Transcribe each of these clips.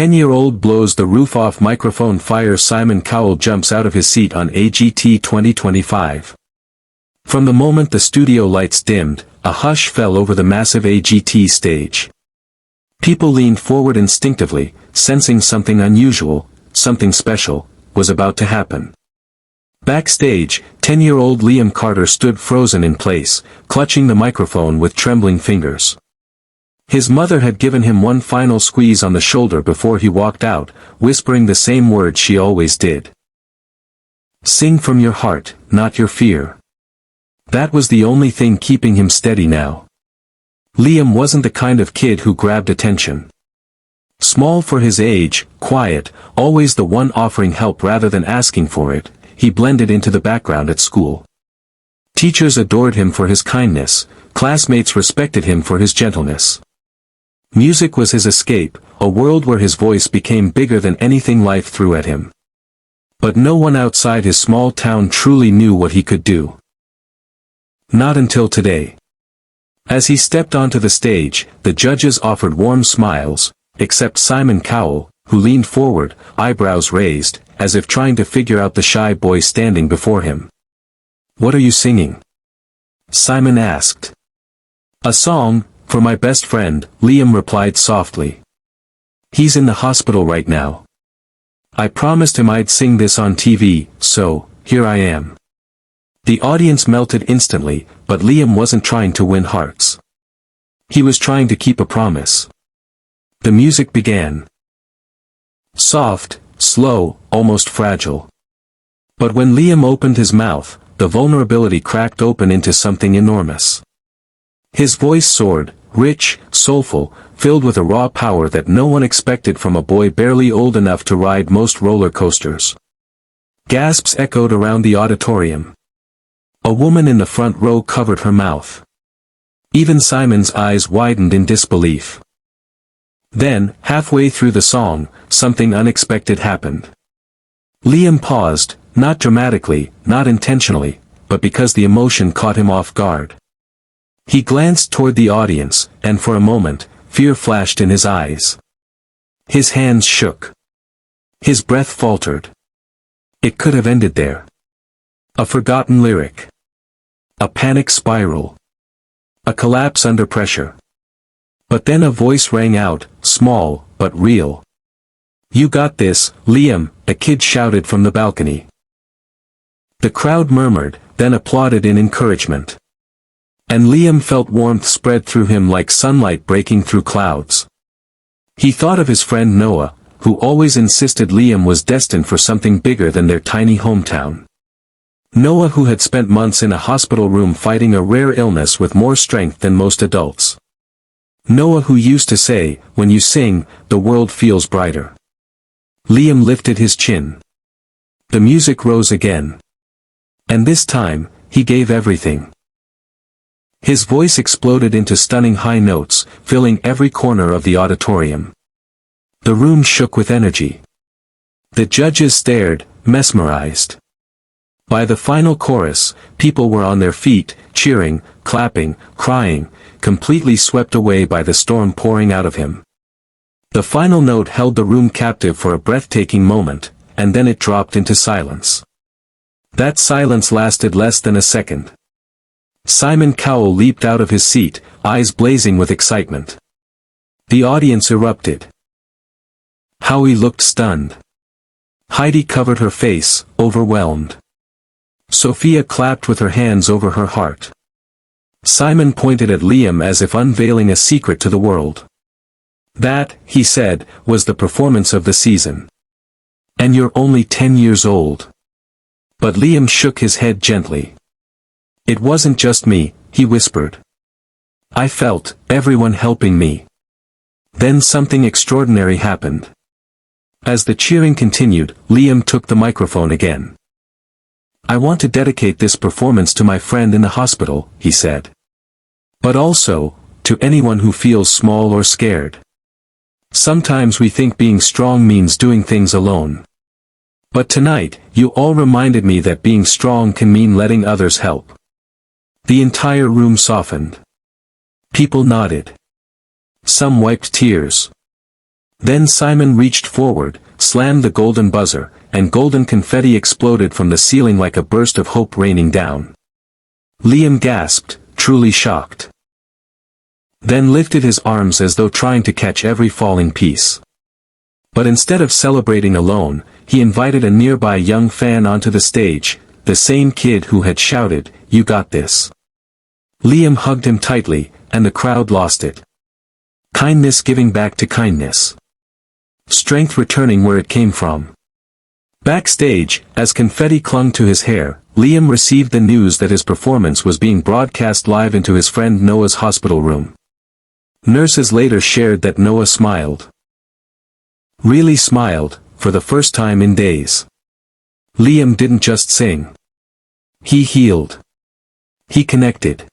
10-year-old blows the roof off microphone fire. Simon Cowell jumps out of his seat on AGT 2025. From the moment the studio lights dimmed, a hush fell over the massive AGT stage. People leaned forward instinctively, sensing something unusual, something special, was about to happen. Backstage, 10-year-old Liam Carter stood frozen in place, clutching the microphone with trembling fingers. His mother had given him one final squeeze on the shoulder before he walked out, whispering the same words she always did. "Sing from your heart, not your fear." That was the only thing keeping him steady now. Liam wasn't the kind of kid who grabbed attention. Small for his age, quiet, always the one offering help rather than asking for it, he blended into the background at school. Teachers adored him for his kindness, classmates respected him for his gentleness. Music was his escape, a world where his voice became bigger than anything life threw at him. But no one outside his small town truly knew what he could do. Not until today. As he stepped onto the stage, the judges offered warm smiles, except Simon Cowell, who leaned forward, eyebrows raised, as if trying to figure out the shy boy standing before him. "What are you singing?" Simon asked. "A song, for my best friend," Liam replied softly. "He's in the hospital right now. I promised him I'd sing this on TV, so, here I am." The audience melted instantly, but Liam wasn't trying to win hearts. He was trying to keep a promise. The music began. Soft, slow, almost fragile. But when Liam opened his mouth, the vulnerability cracked open into something enormous. His voice soared, rich, soulful, filled with a raw power that no one expected from a boy barely old enough to ride most roller coasters. Gasps echoed around the auditorium. A woman in the front row covered her mouth. Even Simon's eyes widened in disbelief. Then, halfway through the song, something unexpected happened. Liam paused, not dramatically, not intentionally, but because the emotion caught him off guard. He glanced toward the audience, and for a moment, fear flashed in his eyes. His hands shook. His breath faltered. It could have ended there. A forgotten lyric. A panic spiral. A collapse under pressure. But then a voice rang out, small, but real. "You got this, Liam," a kid shouted from the balcony. The crowd murmured, then applauded in encouragement. And Liam felt warmth spread through him like sunlight breaking through clouds. He thought of his friend Noah, who always insisted Liam was destined for something bigger than their tiny hometown. Noah, who had spent months in a hospital room fighting a rare illness with more strength than most adults. Noah, who used to say, "When you sing, the world feels brighter." Liam lifted his chin. The music rose again. And this time, he gave everything. His voice exploded into stunning high notes, filling every corner of the auditorium. The room shook with energy. The judges stared, mesmerized. By the final chorus, people were on their feet, cheering, clapping, crying, completely swept away by the storm pouring out of him. The final note held the room captive for a breathtaking moment, and then it dropped into silence. That silence lasted less than a second. Simon Cowell leaped out of his seat, eyes blazing with excitement. The audience erupted. Howie looked stunned. Heidi covered her face, overwhelmed. Sophia clapped with her hands over her heart. Simon pointed at Liam as if unveiling a secret to the world. "That," he said, "was the performance of the season. And you're only 10 years old." But Liam shook his head gently. "It wasn't just me," he whispered. "I felt everyone helping me." Then something extraordinary happened. As the cheering continued, Liam took the microphone again. "I want to dedicate this performance to my friend in the hospital," he said. "But also, to anyone who feels small or scared. Sometimes we think being strong means doing things alone. But tonight, you all reminded me that being strong can mean letting others help." The entire room softened. People nodded. Some wiped tears. Then Simon reached forward, slammed the golden buzzer, and golden confetti exploded from the ceiling like a burst of hope raining down. Liam gasped, truly shocked. Then lifted his arms as though trying to catch every falling piece. But instead of celebrating alone, he invited a nearby young fan onto the stage, the same kid who had shouted, "You got this." Liam hugged him tightly, and the crowd lost it. Kindness giving back to kindness. Strength returning where it came from. Backstage, as confetti clung to his hair, Liam received the news that his performance was being broadcast live into his friend Noah's hospital room. Nurses later shared that Noah smiled. Really smiled, for the first time in days. Liam didn't just sing. He healed. He connected.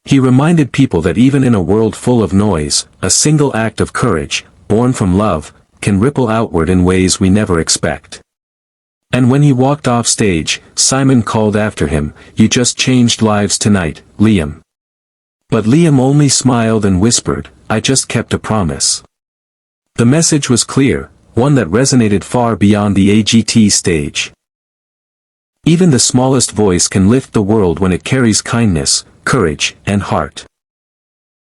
He reminded people that even in a world full of noise, a single act of courage, born from love, can ripple outward in ways we never expect. And when he walked off stage, Simon called after him, "You just changed lives tonight, Liam." But Liam only smiled and whispered, "I just kept a promise." The message was clear, one that resonated far beyond the AGT stage. Even the smallest voice can lift the world when it carries kindness, courage, and heart.